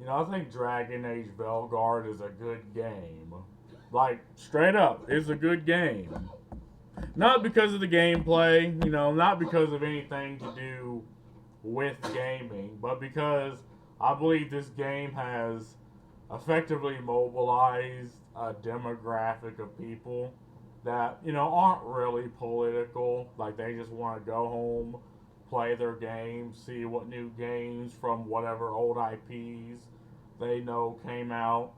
I think Dragon Age Velgard is a good game. Like, straight up, it's a good game. Not because of the gameplay, not because of anything to do with gaming, but because I believe this game has effectively mobilized a demographic of people that, aren't really political. Like, they just want to go home, play their games, see what new games from whatever old IPs they know came out.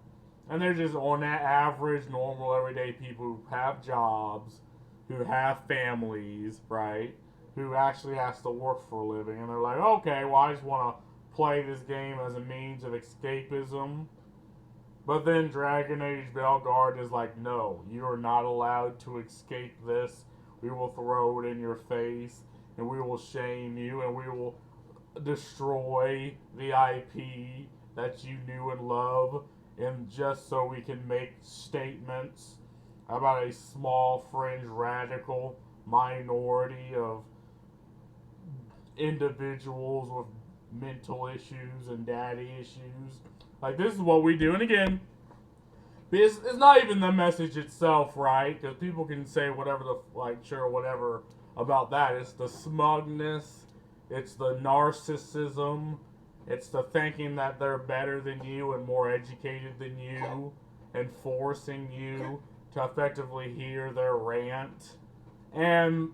And they're just on that average, normal, everyday people who have jobs, who have families, right? Who actually has to work for a living. And they're like, okay, well, I just want to play this game as a means of escapism. But then Dragon Age Belgard is like, no, you are not allowed to escape this. We will throw it in your face, and we will shame you, and we will destroy the IP that you knew and love, and just so we can make statements about a small, fringe, radical minority of individuals with mental issues and daddy issues. Like, this is what we do. And again, it's not even the message itself, right? Because people can say whatever sure, whatever about that. It's the smugness, it's the narcissism, it's the thinking that they're better than you and more educated than you, and forcing you to effectively hear their rant. And,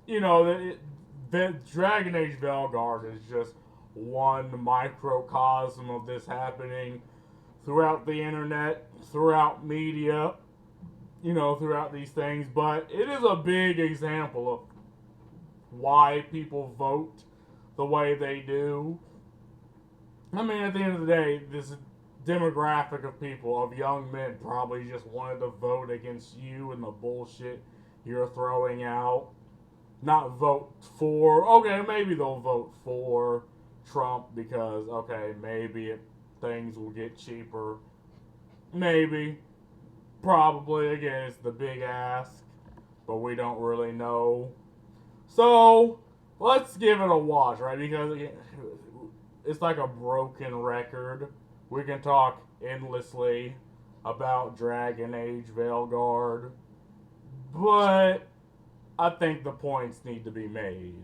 the Dragon Age Velgard is just one microcosm of this happening throughout the internet, throughout media, throughout these things. But it is a big example of why people vote the way they do. I mean, at the end of the day, this demographic of people, of young men, probably just wanted to vote against you and the bullshit you're throwing out. Not vote for, okay, maybe they'll vote for Trump because, okay, maybe things will get cheaper. Maybe. Probably. Again, it's the big ask, but we don't really know. So, let's give it a watch, right? Because it's like a broken record. We can talk endlessly about Dragon Age Veilguard, but I think the points need to be made.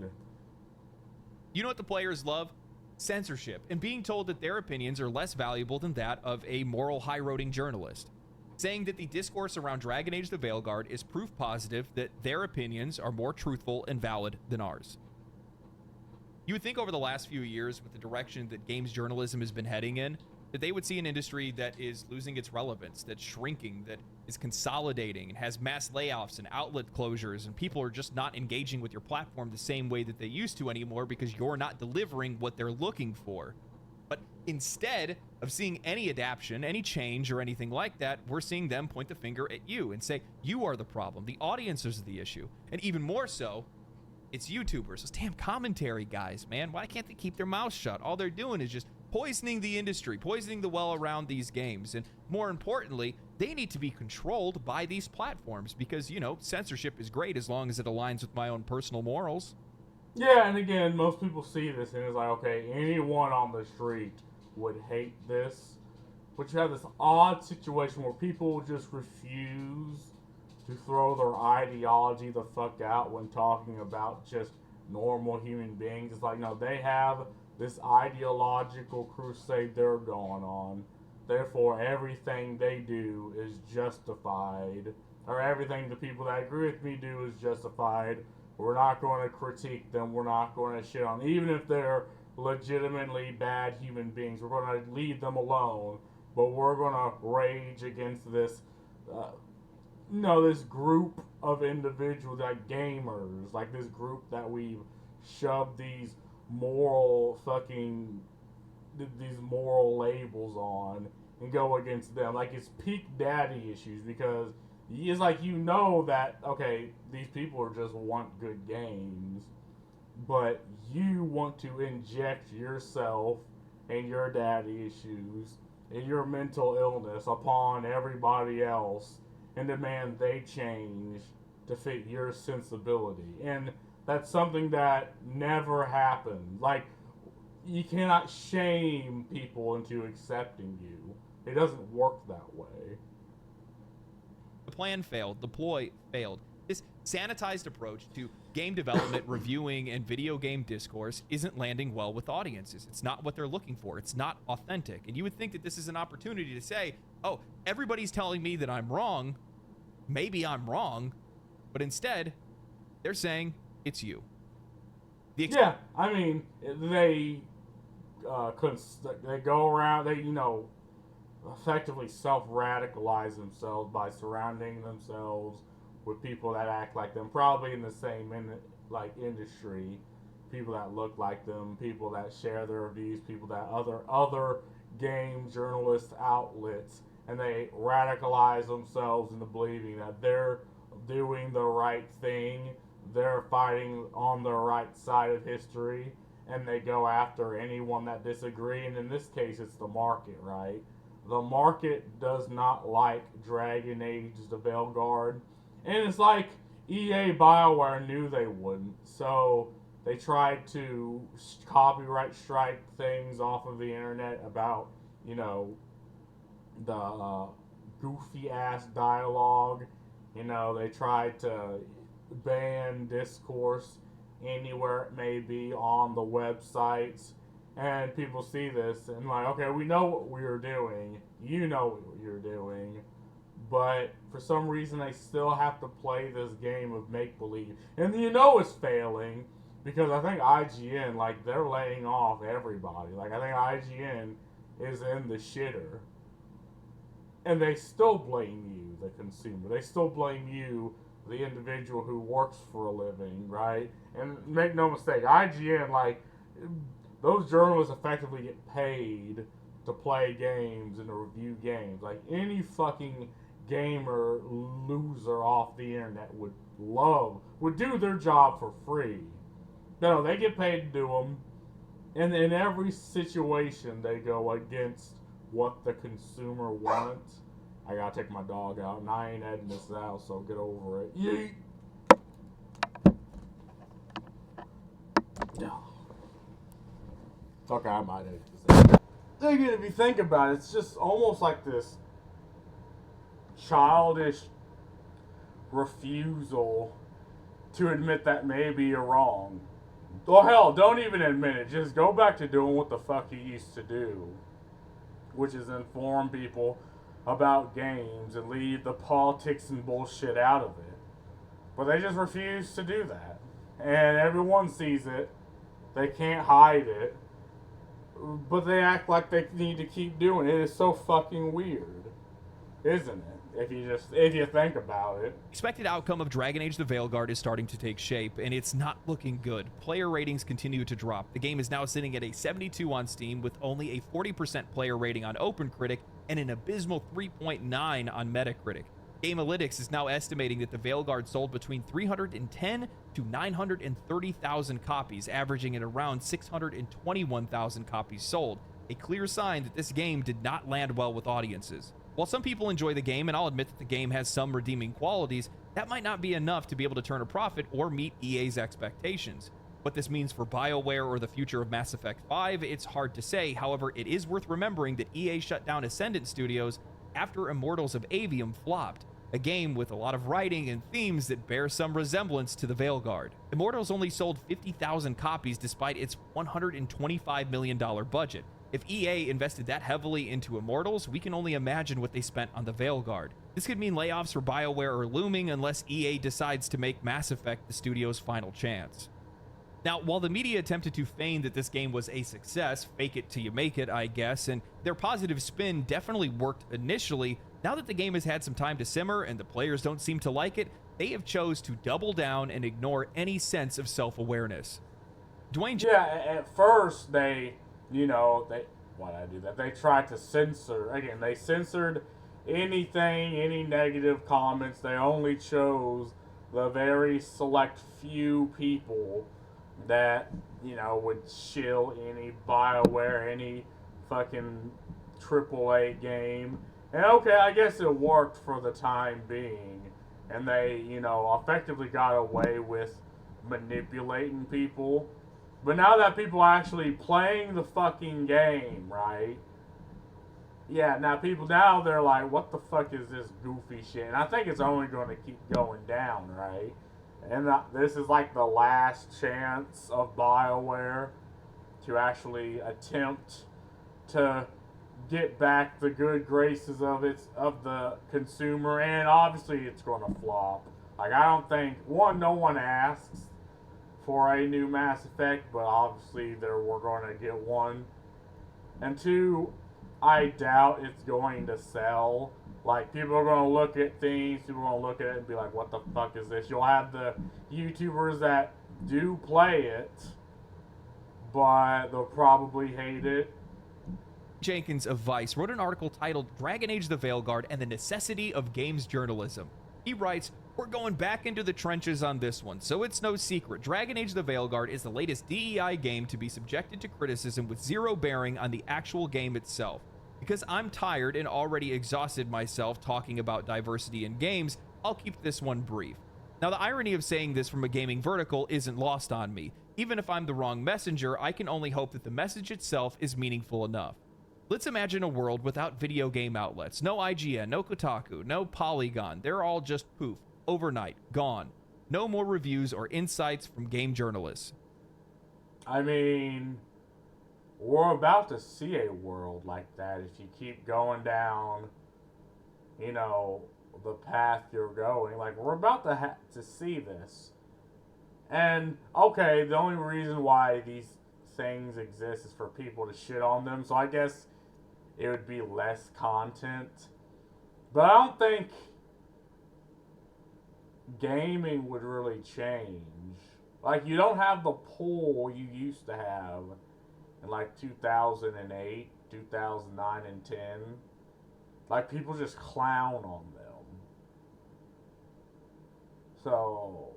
You know what the players love? Censorship, and being told that their opinions are less valuable than that of a moral high-roading journalist. Saying that the discourse around Dragon Age the Veilguard is proof positive that their opinions are more truthful and valid than ours. You would think over the last few years, with the direction that games journalism has been heading in, that they would see an industry that is losing its relevance, that's shrinking, that is consolidating, and has mass layoffs and outlet closures, and people are just not engaging with your platform the same way that they used to anymore because you're not delivering what they're looking for. But instead of seeing any adaptation, any change, or anything like that, we're seeing them point the finger at you and say, you are the problem. The audience is the issue. And even more so, it's YouTubers. Those damn commentary guys, man. Why can't they keep their mouths shut? All they're doing is just poisoning the industry, poisoning the well around these games. And more importantly, they need to be controlled by these platforms because, censorship is great as long as it aligns with my own personal morals. Yeah, and again, most people see this and it's like, okay, anyone on the street would hate this. But you have this odd situation where people just refuse to throw their ideology the fuck out when talking about just normal human beings. It's like, no, they have this ideological crusade they're going on. Therefore, everything they do is justified. Or everything the people that agree with me do is justified. We're not going to critique them. We're not going to shit on them. Even if they're legitimately bad human beings, we're going to leave them alone. But we're going to rage against this this group of individuals, like gamers, like this group that we've shoved these moral labels on and go against them. Like, it's peak daddy issues because it's like, that, okay, these people are just want good games, but you want to inject yourself and your daddy issues and your mental illness upon everybody else and demand they change to fit your sensibility. And that's something that never happened. Like, you cannot shame people into accepting you. It doesn't work that way. The plan failed. The ploy failed. This sanitized approach to game development, reviewing, and video game discourse isn't landing well with audiences. It's not what they're looking for. It's not authentic. And you would think that this is an opportunity to say, oh, everybody's telling me that I'm wrong. Maybe I'm wrong. But instead, they're saying it's you. Yeah, I mean, they go around, they, effectively self-radicalize themselves by surrounding themselves with people that act like them, probably in the same industry, people that look like them, people that share their reviews, people that other game journalist outlets, and they radicalize themselves into believing that they're doing the right thing, they're fighting on the right side of history, and they go after anyone that disagree. And in this case, it's the market, right? The market does not like Dragon Age the Veilguard, and it's like EA BioWare knew they wouldn't, so they tried to copyright strike things off of the internet about, the goofy ass dialogue. They tried to ban discourse anywhere it may be on the websites, and people see this and like, okay, we know what we're doing, you know what you're doing, but for some reason they still have to play this game of make-believe, and it's failing, because I think IGN, they're laying off everybody. I think IGN is in the shitter, and they still blame you, the consumer. They still blame you, the individual who works for a living, right? And make no mistake, IGN, those journalists effectively get paid to play games and to review games. Any fucking gamer loser off the internet would do their job for free. No, they get paid to do them, and in every situation they go against what the consumer wants. I gotta take my dog out, and I ain't editing this out, so get over it. Yeet! No. Okay, I might edit this out. Again, if you think about it, it's just almost like this childish refusal to admit that maybe you're wrong. Well, hell, don't even admit it. Just go back to doing what the fuck you used to do, which is inform people about games and leave the politics and bullshit out of it. But they just refuse to do that. And everyone sees it. They can't hide it. But they act like they need to keep doing it. It is so fucking weird, isn't it? If you think about it. Expected outcome of Dragon Age the Veilguard is starting to take shape, and it's not looking good. Player ratings continue to drop. The game is now sitting at a 72 on Steam with only a 40% player rating on OpenCritic and an abysmal 3.9 on Metacritic. Gamealytics is now estimating that the Veilguard sold between 310 to 930,000 copies, averaging at around 621,000 copies sold. A clear sign that this game did not land well with audiences. While some people enjoy the game, and I'll admit that the game has some redeeming qualities, that might not be enough to be able to turn a profit or meet EA's expectations. What this means for BioWare or the future of Mass Effect 5, it's hard to say. However, it is worth remembering that EA shut down Ascendant Studios after Immortals of Avium flopped, a game with a lot of writing and themes that bear some resemblance to the Veilguard. Immortals only sold 50,000 copies despite its $125 million budget. If EA invested that heavily into Immortals, we can only imagine what they spent on the Veilguard. This could mean layoffs for BioWare are looming unless EA decides to make Mass Effect the studio's final chance. Now, while the media attempted to feign that this game was a success, fake it till you make it, I guess, and their positive spin definitely worked initially, now that the game has had some time to simmer and the players don't seem to like it, they have chose to double down and ignore any sense of self-awareness. Dwayne... Yeah, at first why'd I do that? They tried to censor. Again, they censored anything, any negative comments. They only chose the very select few people that, would shill any BioWare, any fucking AAA game. And okay, I guess it worked for the time being. And they, effectively got away with manipulating people But now that people are actually playing the fucking game, right? Yeah, now they're like, what the fuck is this goofy shit? And I think it's only going to keep going down, right? And this is like the last chance of BioWare to actually attempt to get back the good graces of the consumer, and obviously it's going to flop. Like, I don't think no one asks for a new Mass Effect, but obviously we're going to get one. And two, I doubt it's going to sell. Like, people are going to look at things, people are going to look at it and be like, what the fuck is this? You'll have the YouTubers that do play it, but they'll probably hate it. Jenkins of Vice wrote an article titled Dragon Age the Veilguard and the Necessity of Games Journalism. He writes, "We're going back into the trenches on this one, so it's no secret. Dragon Age the Veilguard is the latest DEI game to be subjected to criticism with zero bearing on the actual game itself. Because I'm tired and already exhausted myself talking about diversity in games, I'll keep this one brief. Now, the irony of saying this from a gaming vertical isn't lost on me. Even if I'm the wrong messenger, I can only hope that the message itself is meaningful enough. Let's imagine a world without video game outlets. No IGN, no Kotaku, no Polygon. They're all just poof, overnight, gone. No more reviews or insights from game journalists." I mean, we're about to see a world like that if you keep going down, the path you're going. Like, we're about to see this. And, okay, the only reason why these things exist is for people to shit on them, so I guess it would be less content. But I don't think gaming would really change. Like, you don't have the pull you used to have in, like, 2008, 2009, and 10. Like, people just clown on them. So,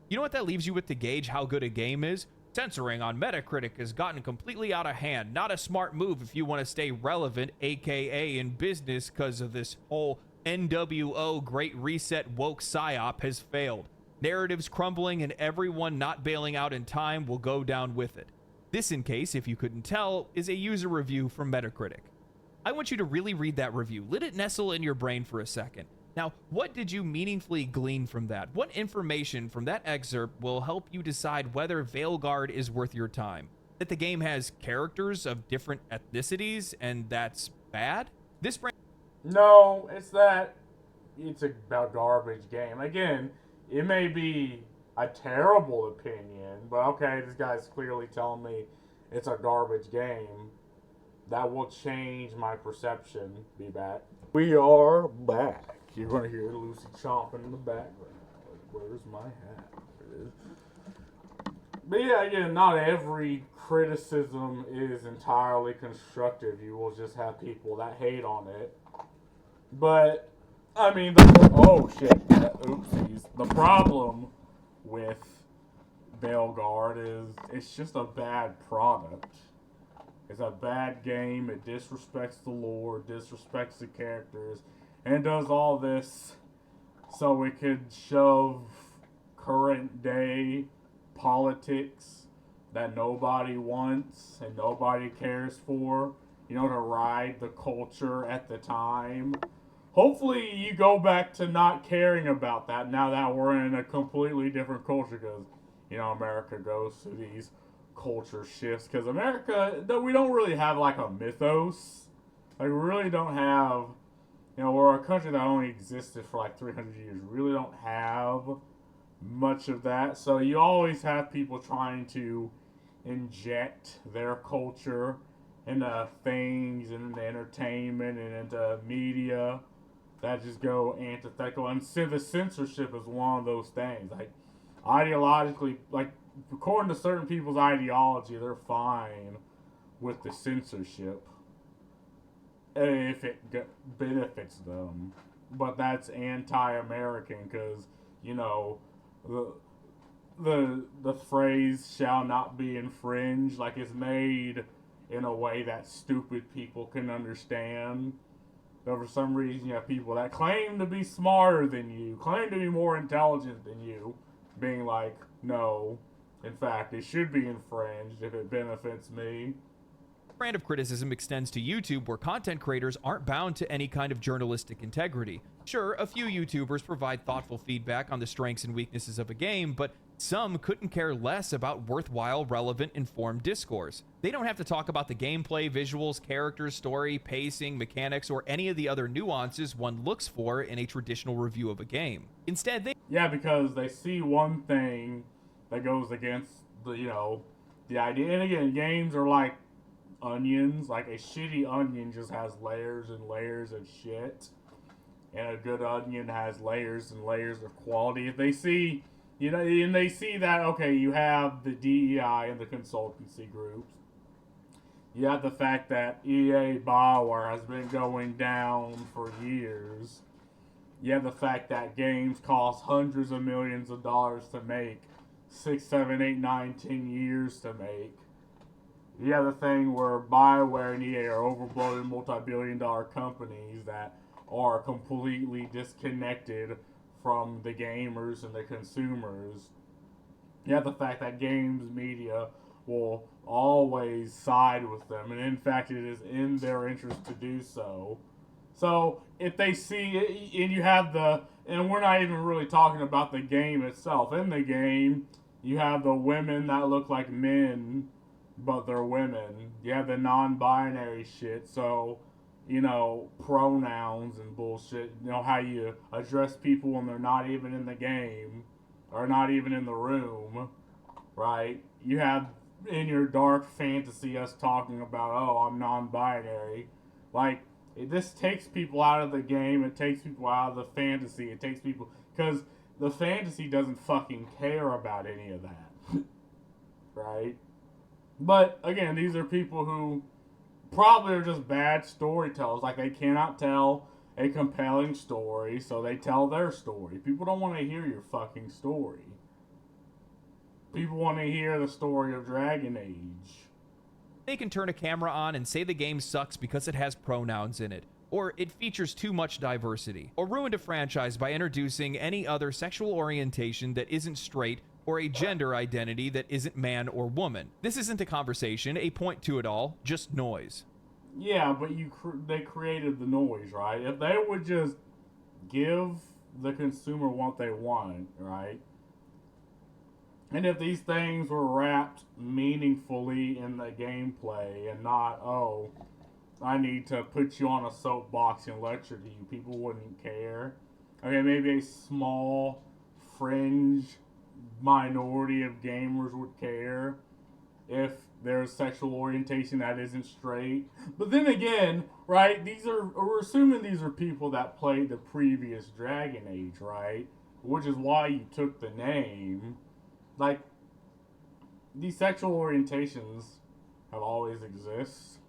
You know what that leaves you with to gauge how good a game is? Censoring on Metacritic has gotten completely out of hand. Not a smart move if you want to stay relevant, aka in business, because of this whole NWO Great Reset woke psyop has failed. Narratives crumbling and everyone not bailing out in time will go down with it. This, in case, if you couldn't tell, is a user review from Metacritic. I want you to really read that review. Let it nestle in your brain for a second. Now, what did you meaningfully glean from that? What information from that excerpt will help you decide whether Veilguard is worth your time? That the game has characters of different ethnicities and that's bad? no, it's that it's a garbage game. Again, it may be a terrible opinion, but okay, this guy's clearly telling me it's a garbage game. That will change my perception. Be back. We are back. You're going to hear Lucy chomping in the background. Where's my hat? There it is. But yeah, again, not every criticism is entirely constructive. You will just have people that hate on it. But, I mean, oh shit. Oopsies. The problem with Veilguard is it's just a bad product. It's a bad game. It disrespects the lore, disrespects the characters, and does all this so it could shove current day politics that nobody wants and nobody cares for, to ride the culture at the time. Hopefully you go back to not caring about that now that we're in a completely different culture because, America goes through these culture shifts because America, we don't really have like a mythos. Like, we really don't have, we're a country that only existed for like 300 years. We really don't have much of that. So you always have people trying to inject their culture into things and into entertainment and into media that just go antithetical. And the censorship is one of those things. Like, ideologically, like, according to certain people's ideology, they're fine with the censorship if it benefits them. But that's anti-American because, the phrase shall not be infringed, like, it's made in a way that stupid people can understand. But for some reason, you have people that claim to be smarter than you, claim to be more intelligent than you, being like, no, In fact, it should be infringed if it benefits me. Brand of criticism extends to YouTube, where content creators aren't bound to any kind of journalistic integrity. Sure, a few YouTubers provide thoughtful feedback on the strengths and weaknesses of a game, but some couldn't care less about worthwhile, relevant, informed discourse. They don't have to talk about the gameplay, visuals, characters, story, pacing, mechanics, or any of the other nuances one looks for in a traditional review of a game. Instead, they Yeah, because they see one thing that goes against the idea. And again, games are like onions. Like a shitty onion just has layers and layers of shit, and a good onion has layers and layers of quality. If they see, and they see that, okay, you have the DEI and the consultancy groups. You have the fact that EA Bioware has been going down for years. You have the fact that games cost hundreds of millions of dollars to make, 6, 7, 8, 9, 10 years to make. You have the thing where Bioware and EA are overbloated multi-billion-dollar companies that are completely disconnected from the gamers and the consumers. You have the fact that games media will always side with them, and in fact, it is in their interest to do so. So if they see it, and you have and we're not even really talking about the game itself. In the game, you have the women that look like men, but they're women. You have the non-binary shit, so, pronouns and bullshit. How you address people when they're not even in the game, or not even in the room, right? You have, in your dark fantasy, us talking about, oh, I'm non-binary. Like, this takes people out of the game. It takes people out of the fantasy. It takes people, because the fantasy doesn't fucking care about any of that. Right? But again, these are people who probably are just bad storytellers. Like, they cannot tell a compelling story, so they tell their story. People don't want to hear your fucking story. People want to hear the story of Dragon Age. They can turn a camera on and say the game sucks because it has pronouns in it, or it features too much diversity, or ruined a franchise by introducing any other sexual orientation that isn't straight, or a gender identity that isn't man or woman. This isn't a conversation, a point to it all, just noise. Yeah, but they created the noise, right? If they would just give the consumer what they want, right? And if these things were wrapped meaningfully in the gameplay and not, oh, I need to put you on a soapbox and lecture to you, people wouldn't care. Okay, maybe a small fringe minority of gamers would care if there's sexual orientation that isn't straight. But then again, right, we're assuming these are people that played the previous Dragon Age, right? Which is why you took the name. Like, these sexual orientations have always existed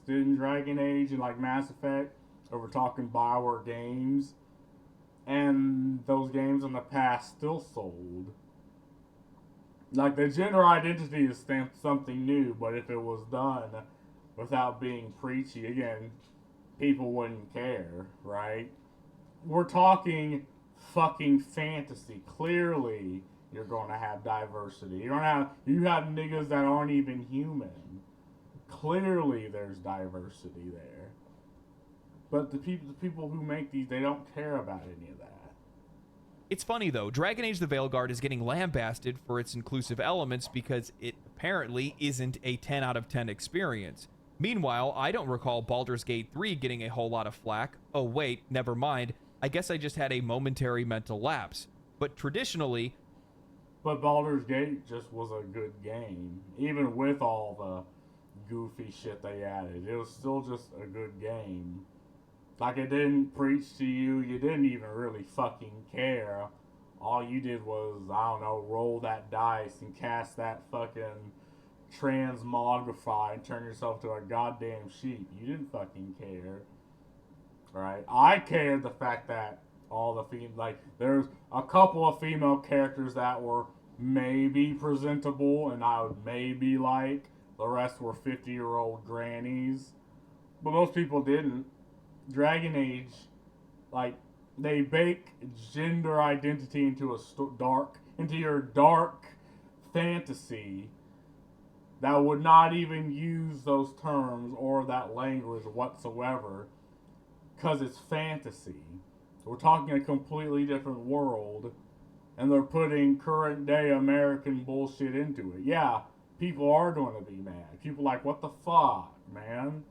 in Dragon Age and like Mass Effect, or we're talking Bioware games, and those games in the past still sold. Like, the gender identity is something new, but if it was done without being preachy, again, people wouldn't care, right? We're talking fucking fantasy. Clearly, you're going to have diversity. You have niggas that aren't even human. Clearly, there's diversity there. But the people who make these, they don't care about any of that. It's funny though, Dragon Age the Veilguard is getting lambasted for its inclusive elements because it apparently isn't a 10 out of 10 experience. Meanwhile, I don't recall Baldur's Gate 3 getting a whole lot of flack. Oh wait, never mind. I guess I just had a momentary mental lapse. But traditionally, But Baldur's Gate just was a good game. Even with all the goofy shit they added, it was still just a good game. Like, it didn't preach to you. You didn't even really fucking care. All you did was, I don't know, roll that dice and cast that fucking transmogrify and turn yourself to a goddamn sheep. You didn't fucking care. Right? I cared the fact that all the there's a couple of female characters that were maybe presentable and I would maybe like. The rest were 50-year-old grannies. But most people didn't. Dragon Age, they bake gender identity into your dark fantasy that would not even use those terms or that language whatsoever because it's fantasy. We're talking a completely different world, and they're putting current day American bullshit into it. Yeah, people are going to be mad. People are like, what the fuck, man?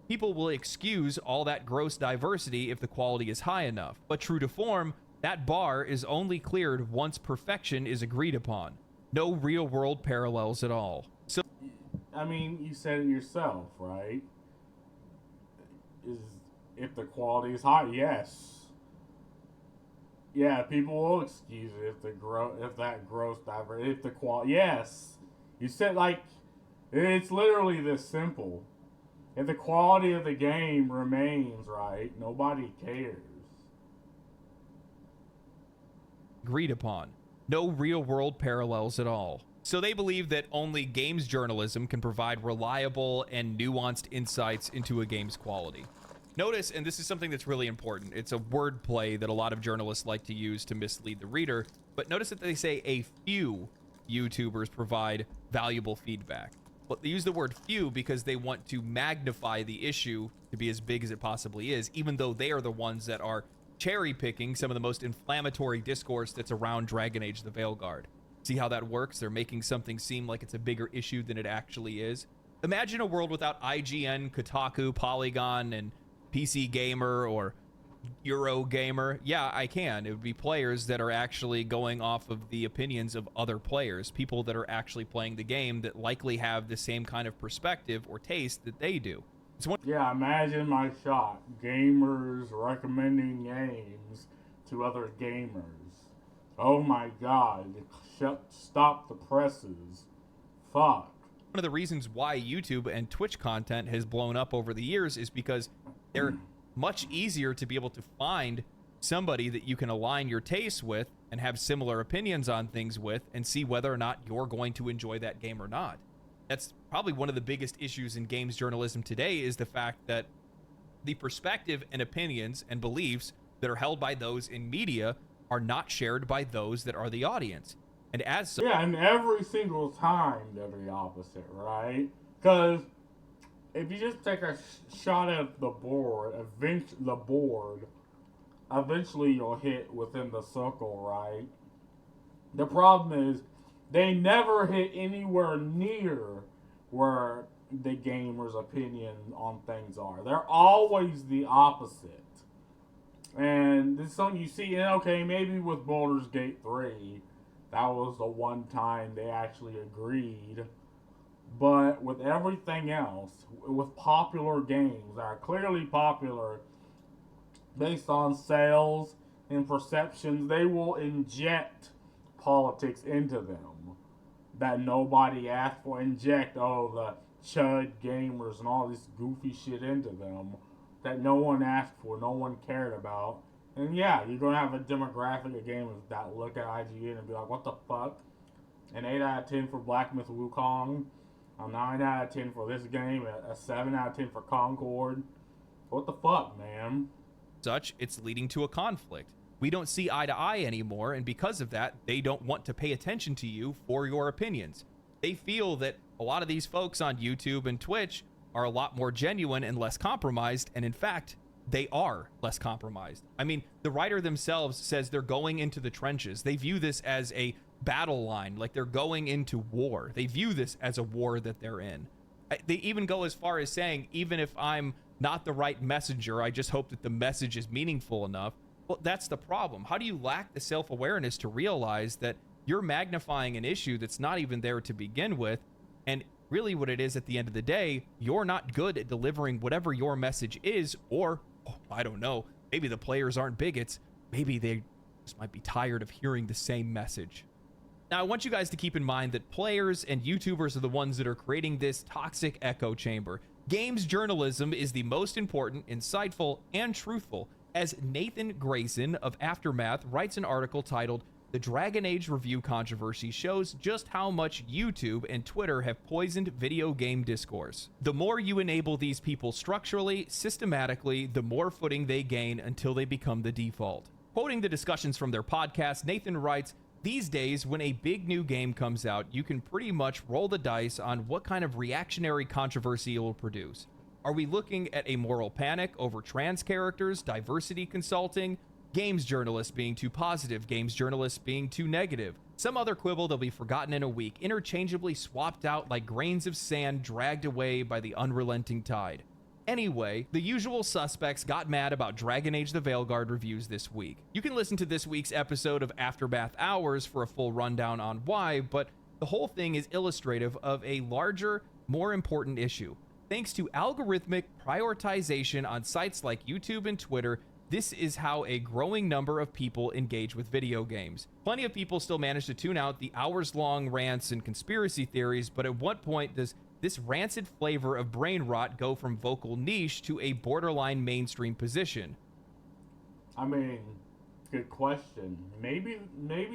People will excuse all that gross diversity if the quality is high enough. But true to form, that bar is only cleared once perfection is agreed upon. No real world parallels at all. So, I mean, you said it yourself, right? Is if the quality is high, yes. Yeah, people will excuse it if that gross diversity, if the quality, yes. You said, like, it's literally this simple. If the quality of the game remains right, nobody cares. agreed upon. No real world parallels at all. So they believe that only games journalism can provide reliable and nuanced insights into a game's quality. Notice, and this is something that's really important, it's a wordplay that a lot of journalists like to use to mislead the reader, but notice that they say a few YouTubers provide valuable feedback. But they use the word few because they want to magnify the issue to be as big as it possibly is, even though they are the ones that are cherry picking some of the most inflammatory discourse that's around Dragon Age the Veilguard. See how that works? They're making something seem like it's a bigger issue than it actually is. Imagine a world without IGN, Kotaku, Polygon, and PC Gamer or Eurogamer. Yeah, I can. It would be players that are actually going off of the opinions of other players, people that are actually playing the game that likely have the same kind of perspective or taste that they do. Yeah, imagine my shot. Gamers recommending games to other gamers. Oh my god. Stop the presses. Fuck. One of the reasons why YouTube and Twitch content has blown up over the years is because they're much easier to be able to find somebody that you can align your tastes with and have similar opinions on things with and see whether or not you're going to enjoy that game or not. That's probably one of the biggest issues in games journalism today, is the fact that the perspective and opinions and beliefs that are held by those in media are not shared by those that are the audience. And as so, yeah, and every single time they're the opposite, right? Because if you just take a shot at the board, eventually you'll hit within the circle, right? The problem is they never hit anywhere near where the gamer's opinion on things are. They're always the opposite. And this is something you see, and okay, maybe with Baldur's Gate 3, that was the one time they actually agreed. But with everything else, with popular games that are clearly popular based on sales and perceptions, they will inject politics into them that nobody asked for. Inject, the chud gamers and all this goofy shit into them that no one asked for, no one cared about. And yeah, you're going to have a demographic of gamers that look at IGN and be like, what the fuck? An 8 out of 10 for Black Myth Wukong, a 9 out of 10 for this game, a 7 out of 10 for Concord. What the fuck, man? such, it's leading to a conflict. We don't see eye to eye anymore, and because of that, they don't want to pay attention to you for your opinions. They feel that a lot of these folks on YouTube and Twitch are a lot more genuine and less compromised, and in fact, they are less compromised. I mean, the writer themselves says they're going into the trenches. They view this as a battle line, like they're going into war. They view this as a war that they're in. They even go as far as saying, even if I'm not the right messenger, I just hope that the message is meaningful enough. Well, that's the problem. How do you lack the self-awareness to realize that you're magnifying an issue that's not even there to begin with? And really what it is at the end of the day, you're not good at delivering whatever your message is, or, I don't know, maybe the players aren't bigots. Maybe they just might be tired of hearing the same message. Now, I want you guys to keep in mind that players and YouTubers are the ones that are creating this toxic echo chamber. Games journalism is the most important, insightful, and truthful, as Nathan Grayson of Aftermath writes an article titled, "The Dragon Age Review Controversy Shows Just How Much YouTube and Twitter Have Poisoned Video Game Discourse. The more you enable these people structurally, systematically, the more footing they gain until they become the default." Quoting the discussions from their podcast, Nathan writes, These days, when a big new game comes out, you can pretty much roll the dice on what kind of reactionary controversy it will produce. Are we looking at a moral panic over trans characters, diversity consulting, games journalists being too positive, games journalists being too negative, some other quibble that'll be forgotten in a week, interchangeably swapped out like grains of sand dragged away by the unrelenting tide? Anyway, the usual suspects got mad about Dragon Age the Veilguard reviews this week. You can listen to this week's episode of Aftermath Hours for a full rundown on why, but the whole thing is illustrative of a larger, more important issue. Thanks to algorithmic prioritization on sites like YouTube and Twitter, this is how a growing number of people engage with video games. Plenty of people still manage to tune out the hours-long rants and conspiracy theories, but at what point does this rancid flavor of brain rot go from vocal niche to a borderline mainstream position? I mean, good question. Maybe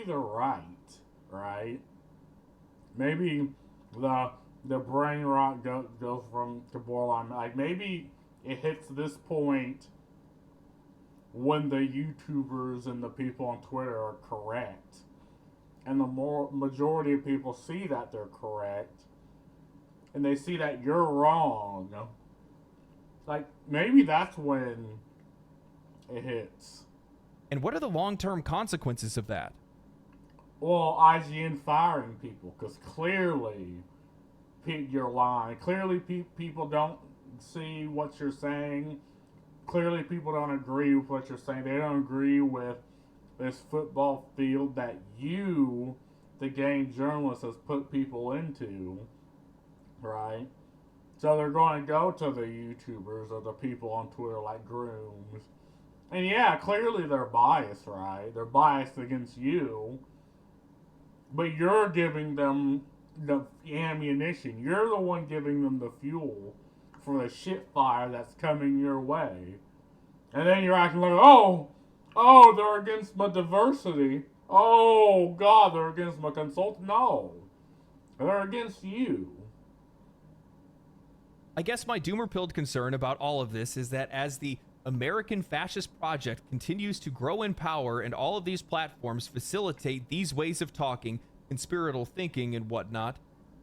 they're right? Maybe the brain rot goes from to borderline. Like, maybe it hits this point when the YouTubers and the people on Twitter are correct, and the majority of people see that they're correct, and they see that you're wrong. Like, maybe that's when it hits. And what are the long-term consequences of that? Well, IGN firing people, because clearly you're lying. Clearly people don't see what you're saying. Clearly people don't agree with what you're saying. They don't agree with this football field that you, the game journalist, has put people into, right? So they're going to go to the YouTubers or the people on Twitter like Grooms. And yeah, clearly they're biased, right? They're biased against you. But you're giving them the ammunition. You're the one giving them the fuel for the shit fire that's coming your way. And then you're acting like, oh, they're against my diversity. Oh, God, they're against my consultant. No, they're against you. I guess my doomer-pilled concern about all of this is that as the American Fascist Project continues to grow in power and all of these platforms facilitate these ways of talking, conspiratorial thinking and whatnot,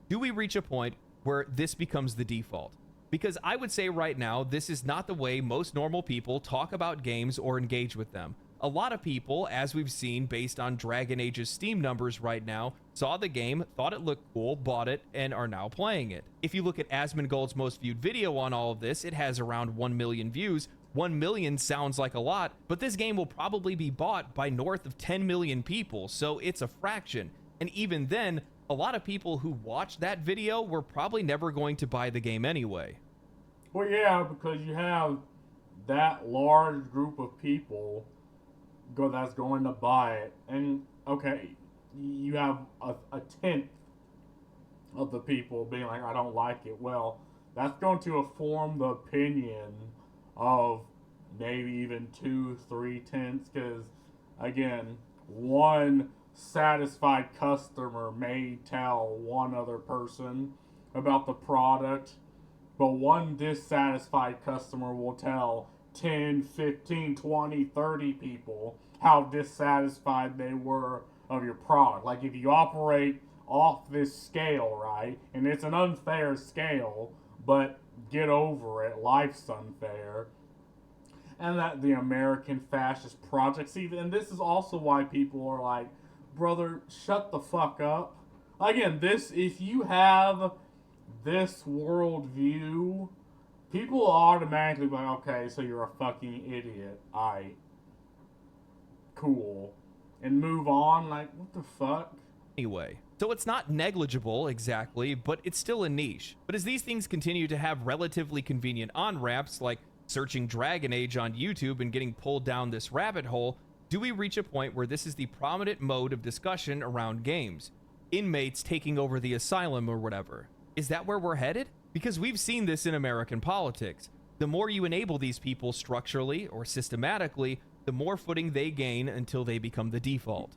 do we reach a point where this becomes the default? Because I would say right now, this is not the way most normal people talk about games or engage with them. A lot of people, as we've seen based on Dragon Age's Steam numbers right now, saw the game, thought it looked cool, bought it, and are now playing it. If you look at asmongold's most viewed video on all of this, it has around 1 million views. 1 million sounds like a lot, but this game will probably be bought by north of 10 million people, so it's a fraction. And even then, a lot of people who watched that video were probably never going to buy the game anyway. Well, yeah, because you have that large group of people that's going to buy it. And, okay, you have a tenth of the people being like, I don't like it. Well, that's going to form the opinion of maybe even 2-3 tenths, because, again, one satisfied customer may tell one other person about the product, but one dissatisfied customer will tell 10, 15, 20, 30 people how dissatisfied they were of your product. Like, if you operate off this scale, right, and it's an unfair scale, but get over it, life's unfair. And that the American Fascist Project, see, and this is also why people are like, brother, shut the fuck up. Again, if you have this worldview, people automatically be like, okay, so you're a fucking idiot. Aight. Cool. And move on, like, what the fuck? Anyway, so it's not negligible exactly, but it's still a niche. But as these things continue to have relatively convenient on-ramps, like searching Dragon Age on YouTube and getting pulled down this rabbit hole, do we reach a point where this is the prominent mode of discussion around games? Inmates taking over the asylum or whatever. Is that where we're headed? Because we've seen this in American politics. The more you enable these people structurally or systematically, the more footing they gain until they become the default.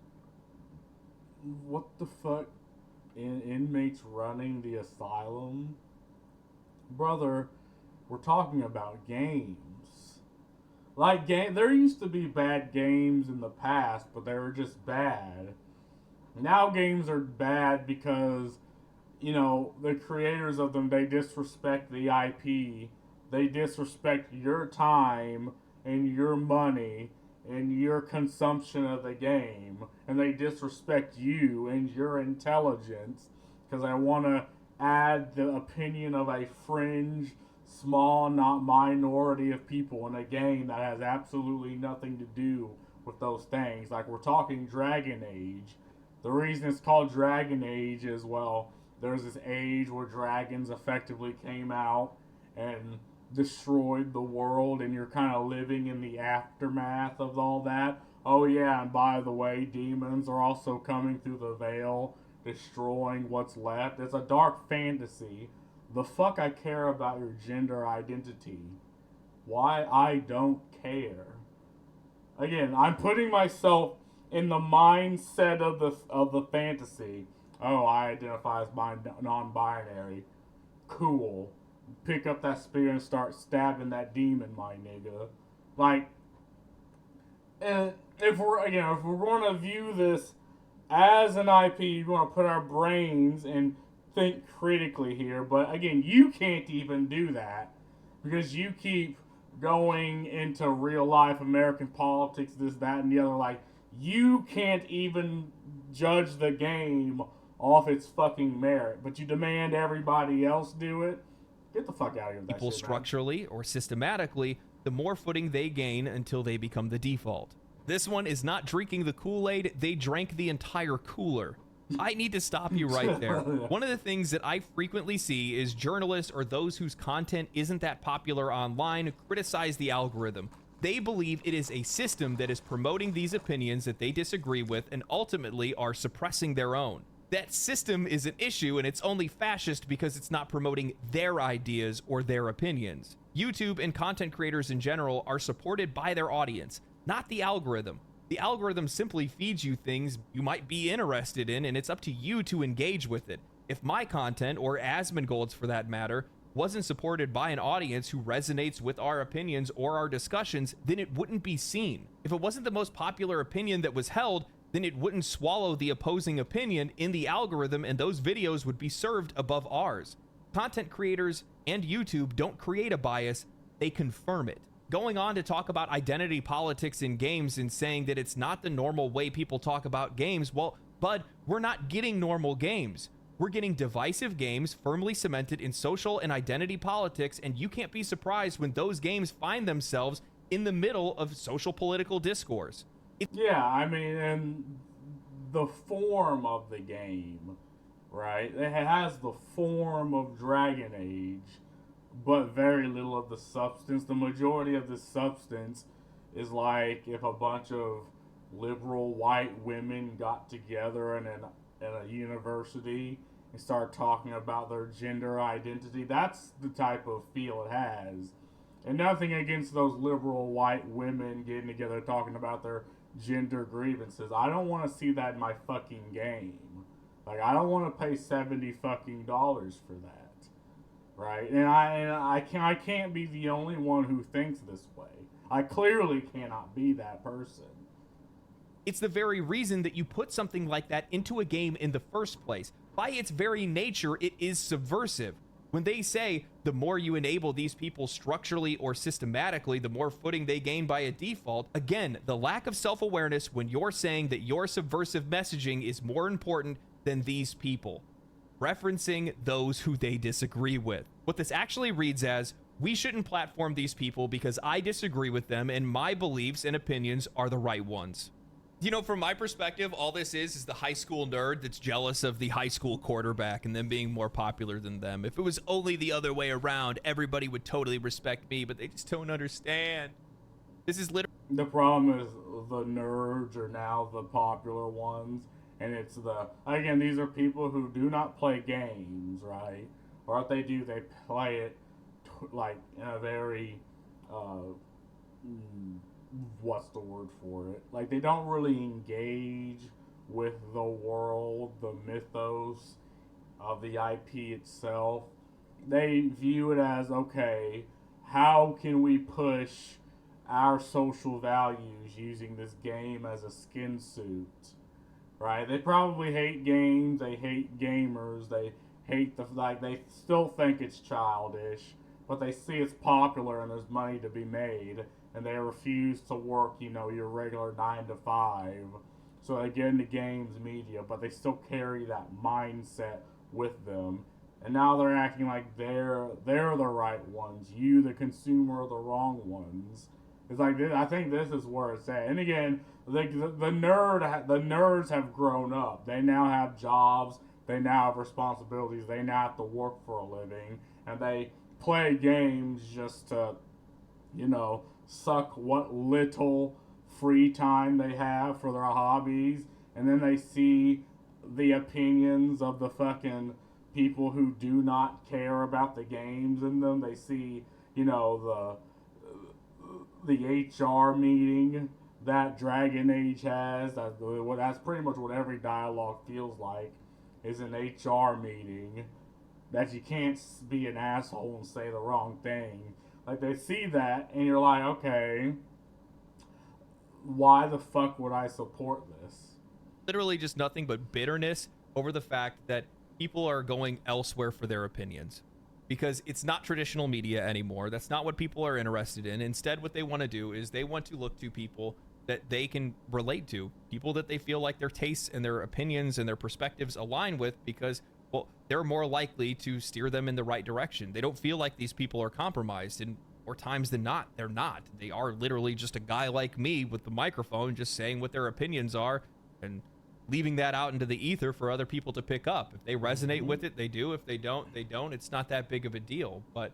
What the fuck? Inmates running the asylum? Brother, we're talking about games. Like, there used to be bad games in the past, but they were just bad. Now games are bad because, the creators of them, they disrespect the IP. They disrespect your time and your money and your consumption of the game. And they disrespect you and your intelligence because I want to add the opinion of a fringe, small, not minority of people in a game that has absolutely nothing to do with those things. Like, we're talking Dragon Age. The reason it's called Dragon Age is, well, there's this age where dragons effectively came out and destroyed the world, and you're kind of living in the aftermath of all that. Oh, yeah, and by the way, demons are also coming through the veil, destroying what's left. It's a dark fantasy. The fuck I care about your gender identity. Why I don't care. Again, I'm putting myself in the mindset of the fantasy. Oh, I identify as non-binary. Cool. Pick up that spear and start stabbing that demon, my nigga. Like, and if we're going to view this as an IP, we're going to put our brains and think critically here. But again, you can't even do that because you keep going into real life American politics, this, that, and the other. Like, you can't even judge the game off its fucking merit, but you demand everybody else do it. Get the fuck out of here with that People shit, structurally or systematically, the more footing they gain until they become the default. This one is not drinking the Kool-Aid, they drank the entire cooler. I need to stop you right there. One of the things that I frequently see is journalists or those whose content isn't that popular online criticize the algorithm. They believe it is a system that is promoting these opinions that they disagree with and ultimately are suppressing their own. That system is an issue, and it's only fascist because it's not promoting their ideas or their opinions. YouTube and content creators in general are supported by their audience, not the algorithm. The algorithm simply feeds you things you might be interested in, and it's up to you to engage with it. If my content, or Asmongold's for that matter, wasn't supported by an audience who resonates with our opinions or our discussions, then it wouldn't be seen. If it wasn't the most popular opinion that was held, then it wouldn't swallow the opposing opinion in the algorithm, and those videos would be served above ours. Content creators and YouTube don't create a bias, they confirm it. Going on to talk about identity politics in games and saying that it's not the normal way people talk about games, well, bud, we're not getting normal games. We're getting divisive games firmly cemented in social and identity politics, and you can't be surprised when those games find themselves in the middle of social political discourse. Yeah, I mean, and the form of the game, right? It has the form of Dragon Age, but very little of the substance. The majority of the substance is like if a bunch of liberal white women got together in a university and started talking about their gender identity. That's the type of feel it has. And nothing against those liberal white women getting together talking about their gender grievances. I don't want to see that in my fucking game. Like, I don't want to pay $70 fucking dollars for that, right? And I can't be the only one who thinks this way. I clearly cannot be that person. It's the very reason that you put something like that into a game in the first place. By its very nature, it is subversive. When they say the more you enable these people structurally or systematically, the more footing they gain by a default, again, the lack of self-awareness when you're saying that your subversive messaging is more important than these people, referencing those who they disagree with. What this actually reads as, we shouldn't platform these people because I disagree with them and my beliefs and opinions are the right ones. You know, from my perspective, all this is the high school nerd that's jealous of the high school quarterback and them being more popular than them. If it was only the other way around, everybody would totally respect me, but they just don't understand. This is literally... The problem is the nerds are now the popular ones, and it's again, these are people who do not play games, right? Or if they do, they play it like in a very, what's the word for it? Like, they don't really engage with the world, the mythos of the IP itself. They view it as, okay, how can we push our social values using this game as a skin suit, right? They probably hate games, they hate gamers, they hate they still think it's childish, but they see it's popular and there's money to be made, and they refuse to work, your regular 9 to 5. So they get into games media, but they still carry that mindset with them. And now they're acting like they're the right ones. You, the consumer, are the wrong ones. It's like I think this is where it's at. And again, the nerds have grown up. They now have jobs. They now have responsibilities. They now have to work for a living, and they play games just to, suck what little free time they have for their hobbies. And then they see the opinions of the fucking people who do not care about the games in them. They see, the HR meeting that Dragon Age has. That's pretty much what every dialogue feels like, is an HR meeting. That you can't be an asshole and say the wrong thing. Like, they see that, and you're like, okay, why the fuck would I support this? Literally just nothing but bitterness over the fact that people are going elsewhere for their opinions. Because it's not traditional media anymore. That's not what people are interested in. Instead, what they want to do is they want to look to people that they can relate to, people that they feel like their tastes and their opinions and their perspectives align with, because, well, they're more likely to steer them in the right direction. They don't feel like these people are compromised, and more times than not, they're not. They are literally just a guy like me with the microphone just saying what their opinions are and leaving that out into the ether for other people to pick up. If they resonate with it, they do. If they don't, they don't. It's not that big of a deal. But,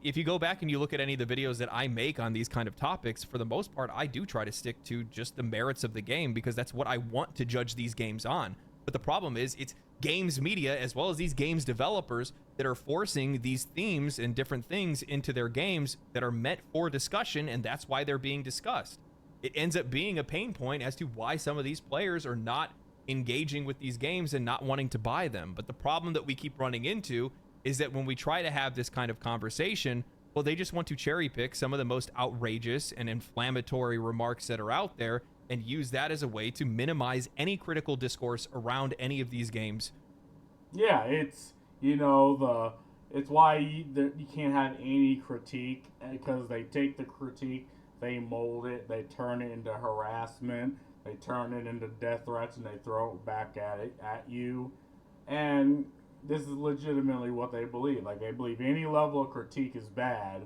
if you go back and you look at any of the videos that I make on these kind of topics, for the most part, I do try to stick to just the merits of the game, because that's what I want to judge these games on. But the problem is, it's games media as well as these games developers that are forcing these themes and different things into their games that are meant for discussion, and that's why they're being discussed. It ends up being a pain point as to why some of these players are not engaging with these games and not wanting to buy them. But the problem that we keep running into is that when we try to have this kind of conversation, well, they just want to cherry pick some of the most outrageous and inflammatory remarks that are out there and use that as a way to minimize any critical discourse around any of these games. Yeah, it's, it's why you can't have any critique, because they take the critique, they mold it, they turn it into harassment, they turn it into death threats, and they throw it back at you. And this is legitimately what they believe. Like, they believe any level of critique is bad,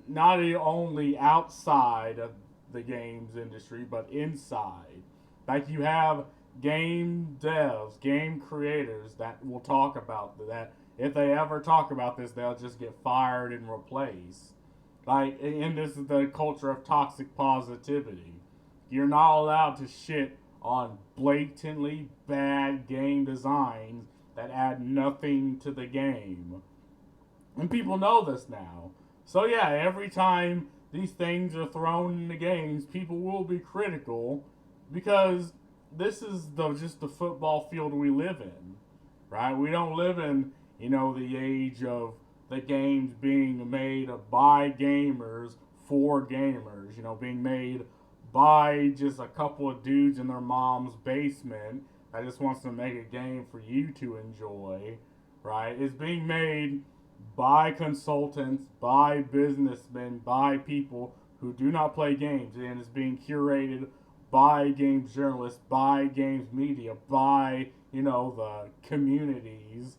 not only outside of the games industry, but inside. Like, you have game devs, game creators that will talk about that. If they ever talk about this, they'll just get fired and replaced. Like, and this is the culture of toxic positivity. You're not allowed to shit on blatantly bad game designs that add nothing to the game. And people know this now. So yeah, every time these things are thrown into games, people will be critical, because this is just the football field we live in, right? We don't live in, the age of the games being made by gamers for gamers, being made by just a couple of dudes in their mom's basement that just wants to make a game for you to enjoy, right? It's being made by consultants, by businessmen, by people who do not play games, and it's being curated by games journalists, by games media, by, the communities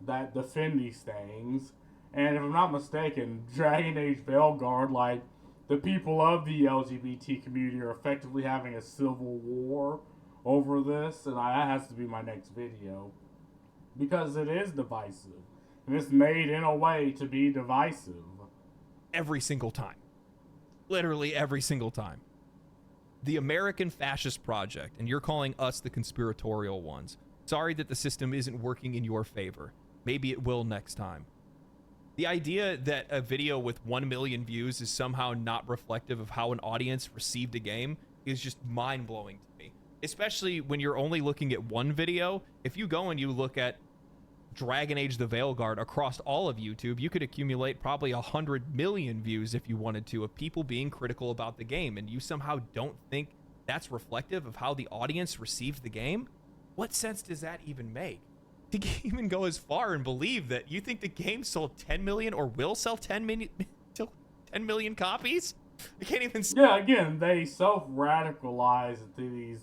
that defend these things. And if I'm not mistaken, Dragon Age Veilguard, like, the people of the LGBT community are effectively having a civil war over this, and that has to be my next video, because it is divisive, and it's made in a way to be divisive. Every single time. Literally every single time. The American Fascist Project, and you're calling us the conspiratorial ones. Sorry that the system isn't working in your favor. Maybe it will next time. The idea that a video with 1 million views is somehow not reflective of how an audience received a game is just mind-blowing to me. Especially when you're only looking at one video. If you go and you look at Dragon Age the Veilguard across all of YouTube, you could accumulate probably 100 million views if you wanted to, of people being critical about the game, and you somehow don't think that's reflective of how the audience received the game, what sense does that even make? To even go as far and believe that you think the game sold 10 million or will sell 10 million copies? I can't even. Yeah, again, they self-radicalize into these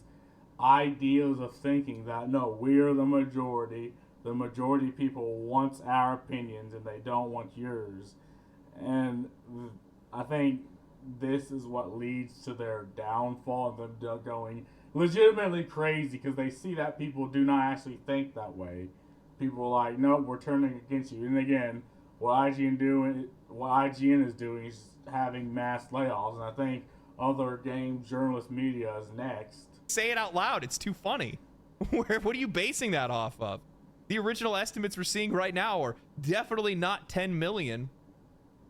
ideas of thinking that no, we're the majority. The majority of people wants our opinions and they don't want yours. And I think this is what leads to their downfall and them going legitimately crazy because they see that people do not actually think that way. People are like, no, we're turning against you. And again, what IGN is doing is having mass layoffs, and I think other game journalist media is next. Say it out loud. It's too funny. What are you basing that off of? The original estimates we're seeing right now are definitely not 10 million.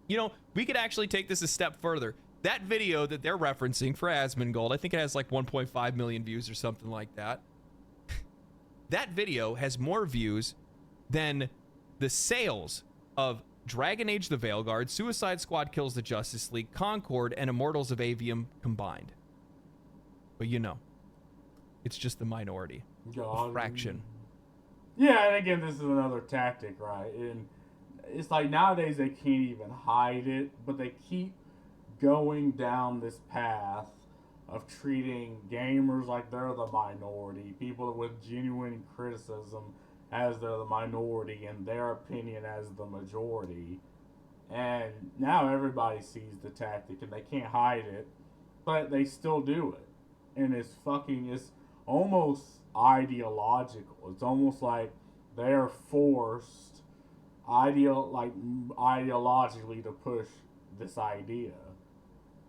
You know, we could actually take this a step further. That video that they're referencing for Asmongold, I think it has like 1.5 million views or something like that. That video has more views than the sales of Dragon Age the Veilguard, Suicide Squad Kills the Justice League, Concord, and Immortals of Avium combined. But you know, it's just the minority. A fraction. Yeah, and again, this is another tactic, right? And it's like nowadays they can't even hide it, but they keep going down this path of treating gamers like they're the minority, people with genuine criticism as they're the minority, and their opinion as the majority. And now everybody sees the tactic and they can't hide it, but they still do it. And it's almost ideological. It's almost like they're forced ideologically to push this idea.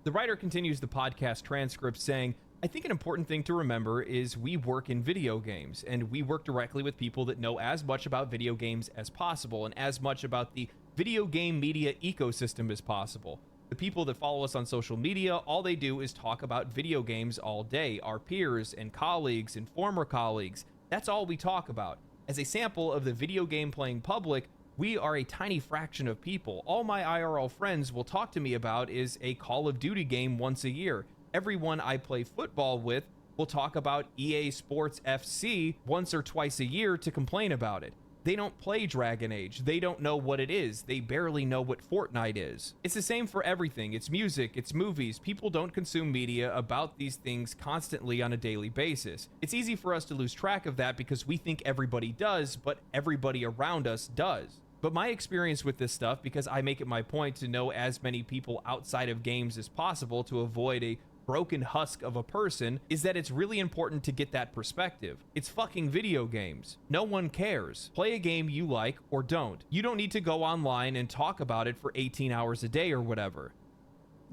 The writer continues the podcast transcript saying, I think an important thing to remember is we work in video games, and we work directly with people that know as much about video games as possible and as much about the video game media ecosystem as possible. The people that follow us on social media, all they do is talk about video games all day. Our peers and colleagues and former colleagues, that's all we talk about. As a sample of the video game playing public, we are a tiny fraction of people. All my IRL friends will talk to me about is a Call of Duty game once a year. Everyone I play football with will talk about EA Sports FC once or twice a year to complain about it. They don't play Dragon Age. They don't know what it is. They barely know what Fortnite is. It's the same for everything. It's music, it's movies. People don't consume media about these things constantly on a daily basis. It's easy for us to lose track of that because we think everybody does, but everybody around us does. But my experience with this stuff, because I make it my point to know as many people outside of games as possible to avoid a broken husk of a person, is that it's really important to get that perspective. It's fucking video games. No one cares. Play a game you like or don't. You don't need to go online and talk about it for 18 hours a day or whatever.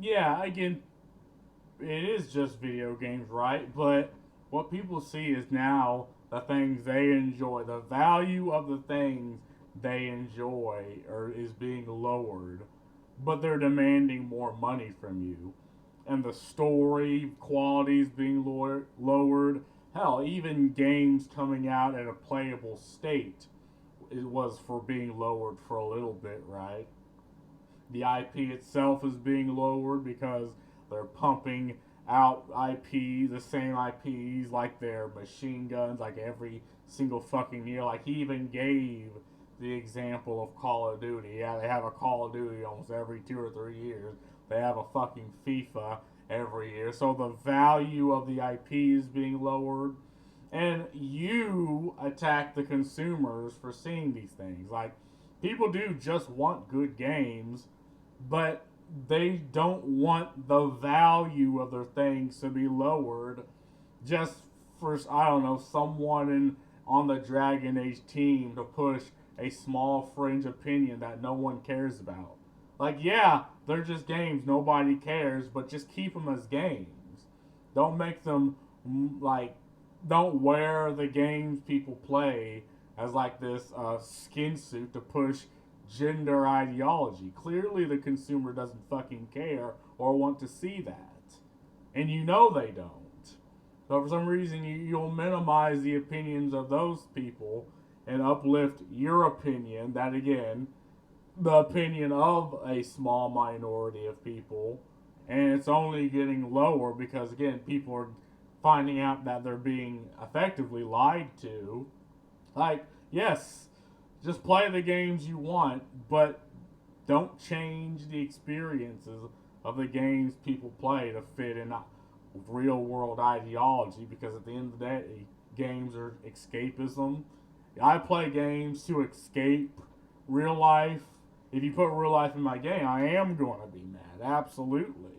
Yeah, again, it is just video games, right? But what people see is now the things they enjoy, the value of the things they enjoy is being lowered, but they're demanding more money from you. And the story quality is being lowered. Hell, even games coming out at a playable state it was for being lowered for a little bit, right? The IP itself is being lowered because they're pumping out the same IPs like their machine guns, like every single fucking year. Like he even gave the example of Call of Duty. Yeah, they have a Call of Duty almost every 2 or 3 years. They have a fucking FIFA every year. So the value of the IP is being lowered. And you attack the consumers for seeing these things. Like, people do just want good games, but they don't want the value of their things to be lowered just for, I don't know, someone on the Dragon Age team to push a small fringe opinion that no one cares about. Like, yeah, they're just games, nobody cares, but just keep them as games. Don't make them, like, don't wear the games people play as, like, this skin suit to push gender ideology. Clearly the consumer doesn't fucking care or want to see that. And you know they don't. So for some reason you'll minimize the opinions of those people and uplift your opinion, that again, the opinion of a small minority of people, and it's only getting lower because again people are finding out that they're being effectively lied to. Like, yes, just play the games you want, but don't change the experiences of the games people play to fit in real world ideology, because at the end of the day, games are escapism. I play games to escape real life. If you put real life in my game, I am going to be mad. Absolutely.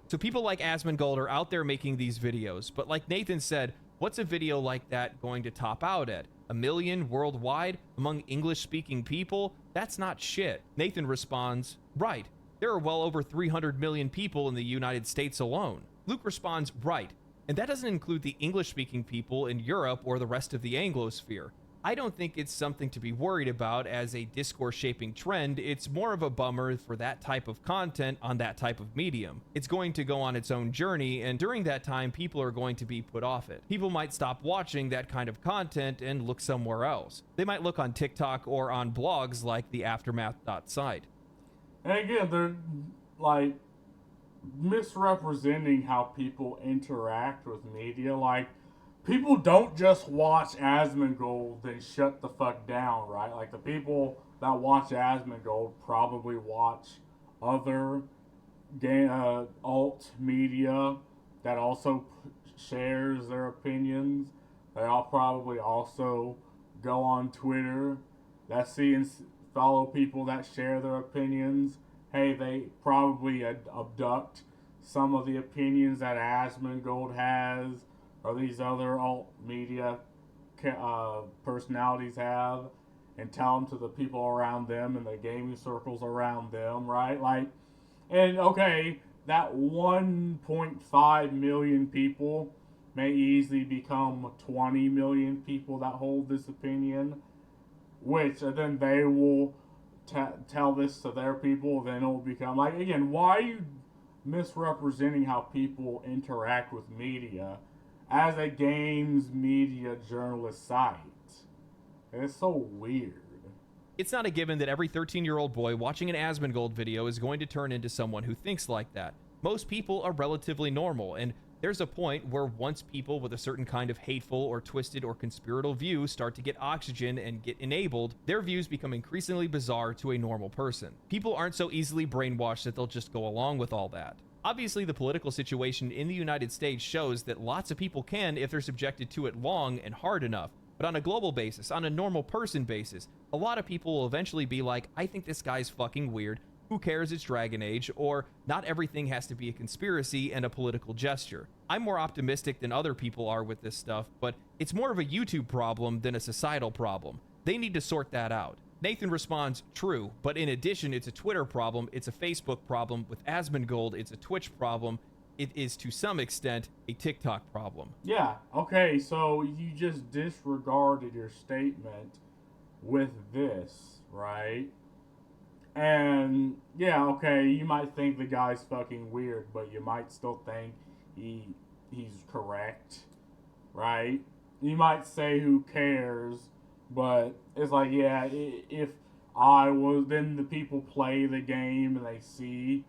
So people like Asmongold are out there making these videos, but like Nathan said, what's a video like that going to top out at? 1 million worldwide among English-speaking people? That's not shit. Nathan responds, right, there are well over 300 million people in the United States alone. Luke responds, right, and that doesn't include the English-speaking people in Europe or the rest of the Anglosphere. I don't think it's something to be worried about as a discourse-shaping trend. It's more of a bummer for that type of content on that type of medium. It's going to go on its own journey, and during that time, people are going to be put off it. People might stop watching that kind of content and look somewhere else. They might look on TikTok or on blogs like the aftermath.site. And again, they're like misrepresenting how people interact with media. Like, people don't just watch Asmongold and shut the fuck down, right? Like, the people that watch Asmongold probably watch other alt media that also shares their opinions. They all probably also go on Twitter that see and follow people that share their opinions. Hey, they probably abduct some of the opinions that Asmongold has, or these other alt media personalities have, and tell them to the people around them and the gaming circles around them, right? Like, and okay, that 1.5 million people may easily become 20 million people that hold this opinion, which then they will tell this to their people. Then it will become like, again, why are you misrepresenting how people interact with media as a games media journalist site? It's so weird. It's not a given that every 13-year-old boy watching an Asmongold video is going to turn into someone who thinks like that. Most people are relatively normal, and there's a point where once people with a certain kind of hateful or twisted or conspiratorial view start to get oxygen and get enabled, their views become increasingly bizarre to a normal person. People aren't so easily brainwashed that they'll just go along with all that. Obviously, the political situation in the United States shows that lots of people can if they're subjected to it long and hard enough. But on a global basis, on a normal person basis, a lot of people will eventually be like, I think this guy's fucking weird. Who cares? It's Dragon Age. Or not everything has to be a conspiracy and a political gesture. I'm more optimistic than other people are with this stuff, but it's more of a YouTube problem than a societal problem. They need to sort that out. Nathan responds, true, but in addition, it's a Twitter problem, it's a Facebook problem. With Asmongold, it's a Twitch problem. It is, to some extent, a TikTok problem. Yeah, okay, so you just disregarded your statement with this, right? And, yeah, okay, you might think the guy's fucking weird, but you might still think he's correct, right? You might say who cares, but it's like, yeah, if I was, then the people play the game and they see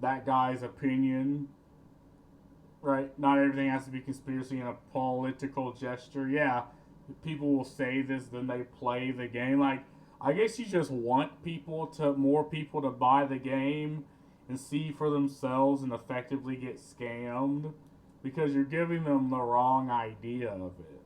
that guy's opinion, right? Not everything has to be conspiracy and a political gesture. Yeah, people will say this, then they play the game. Like, I guess you just want more people to buy the game and see for themselves and effectively get scammed, because you're giving them the wrong idea of it.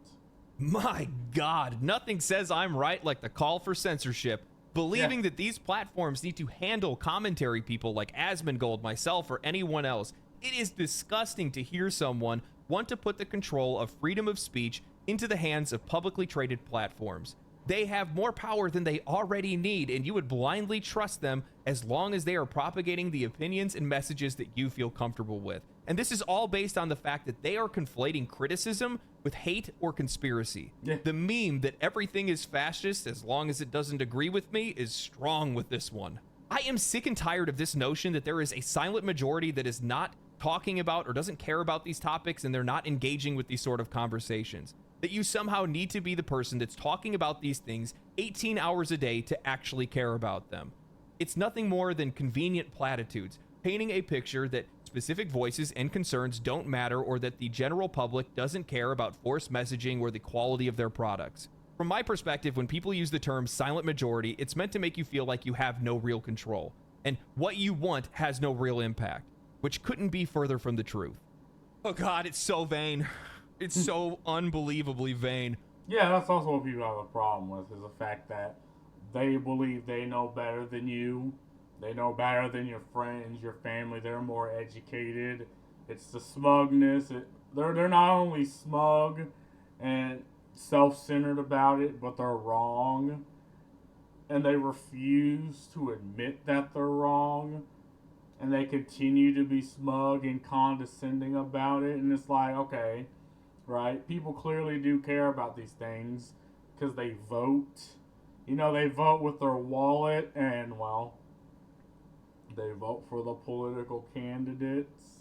My God, nothing says I'm right like the call for censorship. Believing that these platforms need to handle commentary people like Asmongold, myself, or anyone else. It is disgusting to hear someone want to put the control of freedom of speech into the hands of publicly traded platforms. They have more power than they already need, and you would blindly trust them as long as they are propagating the opinions and messages that you feel comfortable with. And this is all based on the fact that they are conflating criticism with hate or conspiracy. Yeah. The meme that everything is fascist as long as it doesn't agree with me is strong with this one. I am sick and tired of this notion that there is a silent majority that is not talking about or doesn't care about these topics, and they're not engaging with these sort of conversations. That you somehow need to be the person that's talking about these things 18 hours a day to actually care about them. It's nothing more than convenient platitudes, painting a picture that specific voices and concerns don't matter, or that the general public doesn't care about forced messaging or the quality of their products. From my perspective, when people use the term silent majority, it's meant to make you feel like you have no real control, and what you want has no real impact, which couldn't be further from the truth. Oh God, it's so vain. It's so unbelievably vain. Yeah, that's also what people have a problem with, is the fact that they believe they know better than you. They know better than your friends, your family. They're more educated. It's the smugness. They're not only smug and self-centered about it, but they're wrong. And they refuse to admit that they're wrong. And they continue to be smug and condescending about it. And it's like, okay, right? People clearly do care about these things because they vote. You know, they vote with their wallet, and, well, they vote for the political candidates.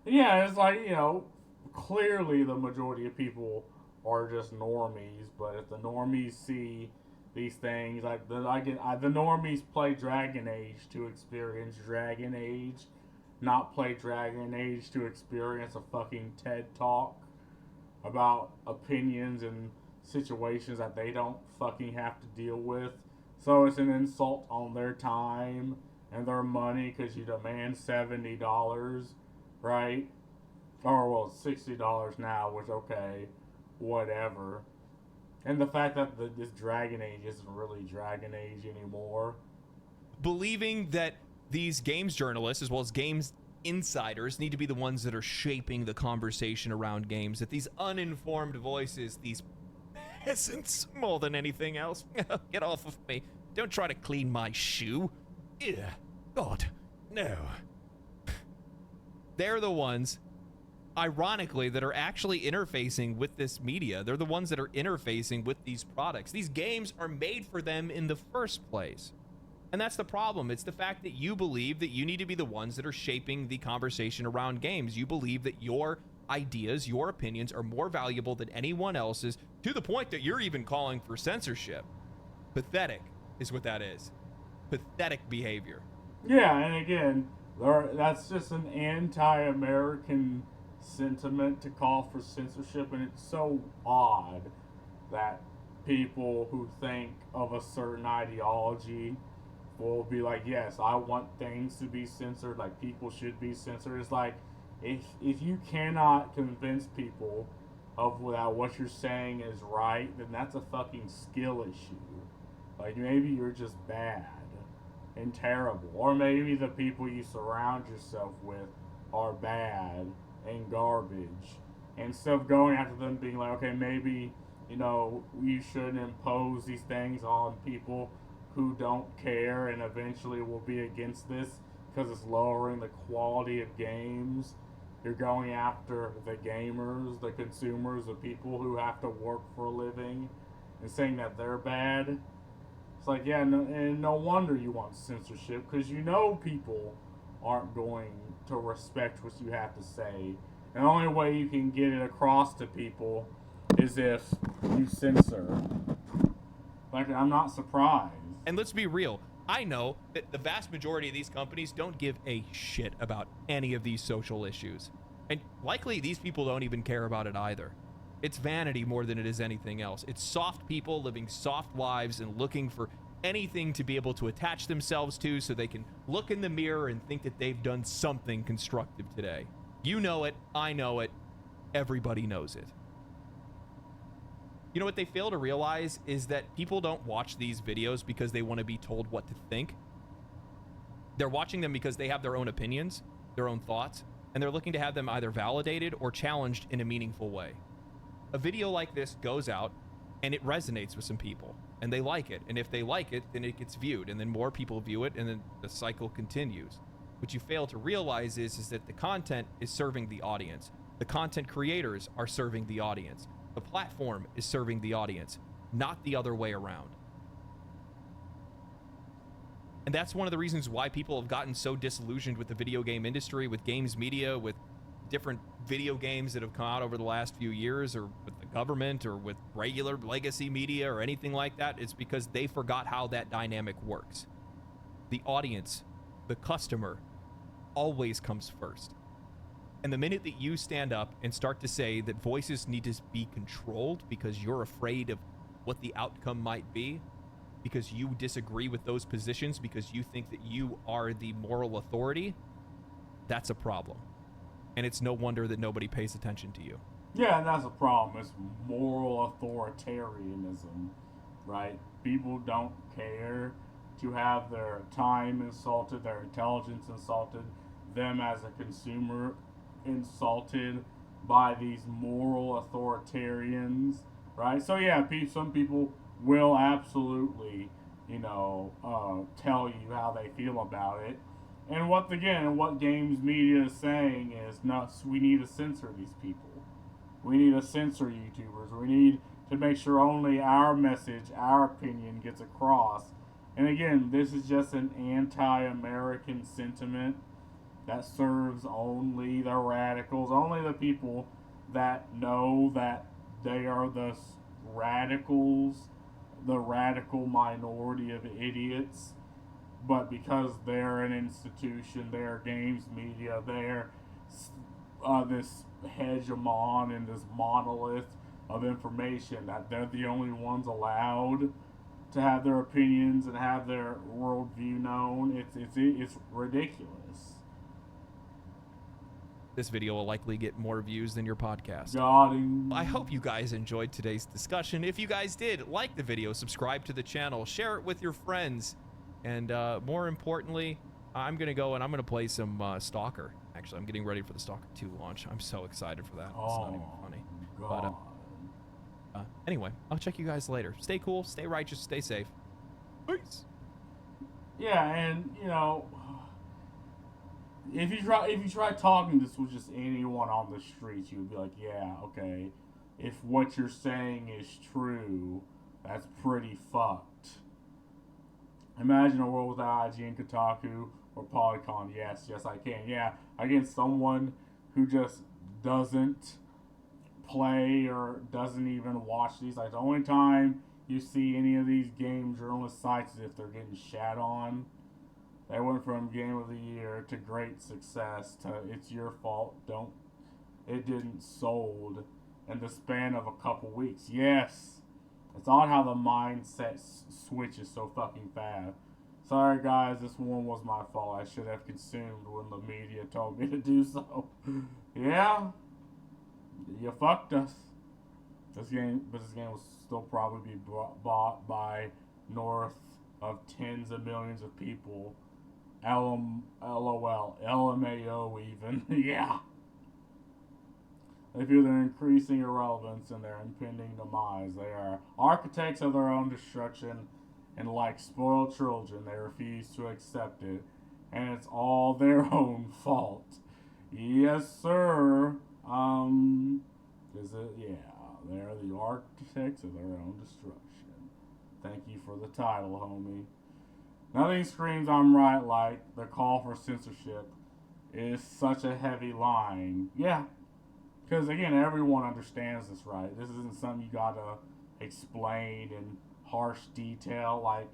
Yeah, it's like, you know, clearly the majority of people are just normies, but if the normies see these things, like the normies play Dragon Age to experience Dragon Age, not play Dragon Age to experience a fucking TED Talk about opinions and situations that they don't fucking have to deal with. So it's an insult on their time and their money because you demand $70, right? Or, well, $60 now, which, okay, whatever. And the fact that this Dragon Age isn't really Dragon Age anymore. Believing that these games journalists, as well as games insiders, need to be the ones that are shaping the conversation around games, that these uninformed voices, these peasants, more than anything else, get off of me. Don't try to clean my shoe. Ew. God, no. They're the ones, ironically, that are actually interfacing with this media. They're the ones that are interfacing with these products. These games are made for them in the first place. And that's the problem. It's the fact that you believe that you need to be the ones that are shaping the conversation around games. You believe that your ideas, your opinions are more valuable than anyone else's, to the point that you're even calling for censorship. Pathetic is what that is. Pathetic behavior. Yeah, and again, that's just an anti-American sentiment to call for censorship, and it's so odd that people who think of a certain ideology will be like, yes, I want things to be censored, like people should be censored. It's like, if you cannot convince people of that what you're saying is right, then that's a fucking skill issue. Like, maybe you're just bad and terrible, or maybe the people you surround yourself with are bad and garbage. Instead of going after them being like, okay, maybe, you know, you shouldn't impose these things on people who don't care and eventually will be against this because it's lowering the quality of games. You're going after the gamers, the consumers, the people who have to work for a living, and saying that they're bad. It's like, yeah, and no wonder you want censorship, because you know people aren't going to respect what you have to say. And the only way you can get it across to people is if you censor. Like, I'm not surprised. And let's be real. I know that the vast majority of these companies don't give a shit about any of these social issues. And likely these people don't even care about it either. It's vanity more than it is anything else. It's soft people living soft lives and looking for anything to be able to attach themselves to so they can look in the mirror and think that they've done something constructive today. You know it. I know it. Everybody knows it. You know what they fail to realize is that people don't watch these videos because they want to be told what to think. They're watching them because they have their own opinions, their own thoughts, and they're looking to have them either validated or challenged in a meaningful way. A video like this goes out and it resonates with some people and they like it. And if they like it, then it gets viewed and then more people view it and then the cycle continues. What you fail to realize is that the content is serving the audience. The content creators are serving the audience. The platform is serving the audience, not the other way around. And that's one of the reasons why people have gotten so disillusioned with the video game industry, with games media, with different video games that have come out over the last few years, or with the government, or with regular legacy media, or anything like that. It's because they forgot how that dynamic works. The audience, the customer, always comes first. And the minute that you stand up and start to say that voices need to be controlled because you're afraid of what the outcome might be, because you disagree with those positions, because you think that you are the moral authority, that's a problem. And it's no wonder that nobody pays attention to you. Yeah, and that's a problem. It's moral authoritarianism, right? People don't care to have their time insulted, their intelligence insulted, them as a consumer insulted by these moral authoritarians, right? So yeah, some people will absolutely, tell you how they feel about it. And what games media is saying is, no, we need to censor these people. We need to censor YouTubers. We need to make sure only our message, our opinion gets across. And again, this is just an anti-American sentiment that serves only the radicals, only the people that know that they are the radicals, the radical minority of idiots. But because they're an institution, they're games media, they're this hegemon and this monolith of information, that they're the only ones allowed to have their opinions and have their worldview known. It's ridiculous. This video will likely get more views than your podcast. God, I hope you guys enjoyed today's discussion. If you guys did, like the video, subscribe to the channel, share it with your friends, and more importantly, I'm going to go and I'm going to play some Stalker. Actually, I'm getting ready for the Stalker 2 launch. I'm so excited for that. It's not even funny. God. But anyway, I'll check you guys later. Stay cool, stay righteous, stay safe. Peace. Yeah, and if you try talking this with just anyone on the streets, you would be like, yeah, okay, if what you're saying is true, that's pretty fucked. Imagine a world without IGN, Kotaku, or Polygon. Yes, I can. Yeah, against someone who just doesn't play or doesn't even watch these sites. The only time you see any of these game journalist sites is if they're getting shat on. They went from Game of the Year to great success to it's your fault. It didn't sold in the span of a couple weeks. Yes. It's odd how the mindset switches so fucking fast. Sorry guys, this one was my fault. I should have consumed when the media told me to do so. Yeah. You fucked us. This game will still probably be bought by north of tens of millions of people. LOL, LMAO even. Yeah. They feel their increasing irrelevance and their impending demise. They are architects of their own destruction, and like spoiled children, they refuse to accept it, and it's all their own fault. Yes, sir. Is it? Yeah, they're the architects of their own destruction. Thank you for the title, homie. Nothing screams I'm right like the call for censorship is such a heavy line. Yeah. Because, again, everyone understands this, right? This isn't something you gotta explain in harsh detail,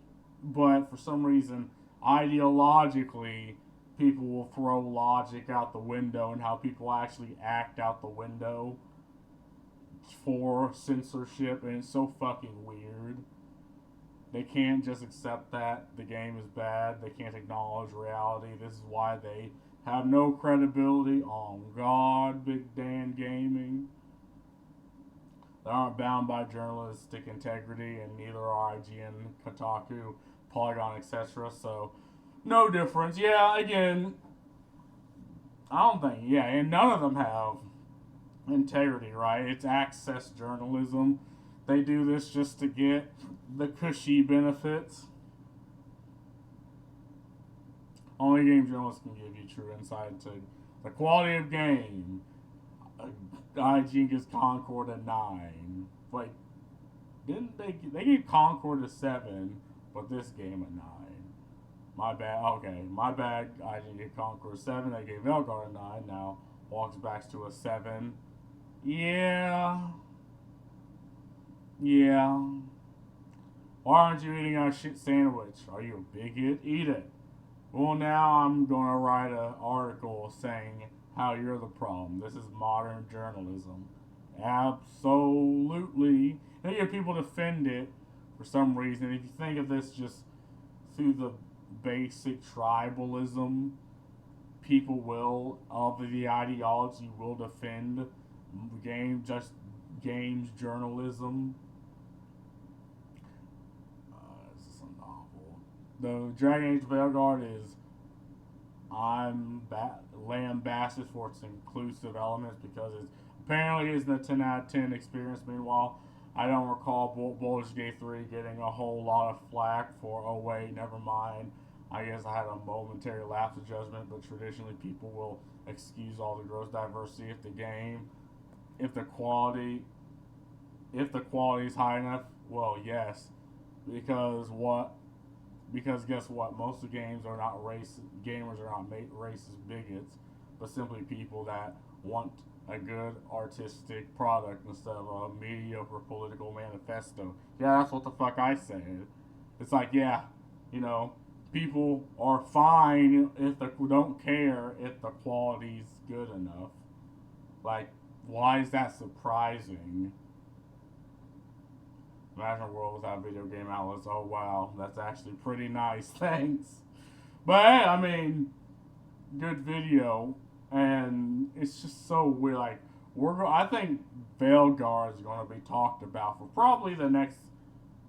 but for some reason, ideologically, people will throw logic out the window and how people actually act out the window for censorship, and it's so fucking weird. They can't just accept that the game is bad. They can't acknowledge reality. This is why they have no credibility on God, Big Dan Gaming. They aren't bound by journalistic integrity, and neither are IGN, Kotaku, Polygon, etc. So, no difference. Yeah, again, I don't think, and none of them have integrity, right? It's access journalism. They do this just to get the cushy benefits. Only game journalists can give you true insight into the quality of game. IGN gives Concord a 9. Wait, didn't they gave Concord a 7, but this game a 9. My bad. Okay, my bad. IGN gave Concord a 7. They gave Elgar a 9. Now walks back to a 7. Yeah. Why aren't you eating our shit sandwich? Are you a bigot? Eat it. Well, now I'm going to write an article saying how you're the problem. This is modern journalism. Absolutely. And you get people defend it for some reason. If you think of this just through the basic tribalism, people will, of the ideology, will defend games journalism. This is a novel. The Dragon Age Veilguard is lambasted for its inclusive elements because it apparently isn't a 10 out of 10 experience. Meanwhile, I don't recall Baldur's Gate 3 getting a whole lot of flack for, oh wait, never mind. I guess I had a momentary lapse of judgment, but traditionally people will excuse all the gross diversity if the quality is high enough. Well, yes, because guess what? Most of the gamers are not racist bigots, but simply people that want a good artistic product instead of a mediocre political manifesto. Yeah, that's what the fuck I said. It's like, yeah, people are fine if they don't care if the quality's good enough. Like, why is that surprising? Imagine a world without video game outlets. Oh wow, that's actually pretty nice. Thanks. But hey, I mean, good video, and it's just so weird. Like I think Veilguard is going to be talked about for probably the next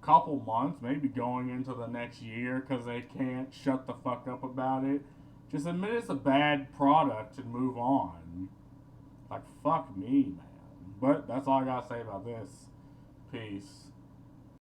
couple months, maybe going into the next year, because they can't shut the fuck up about it. Just admit it's a bad product and move on. Like fuck me, man. But that's all I gotta say about this. Peace.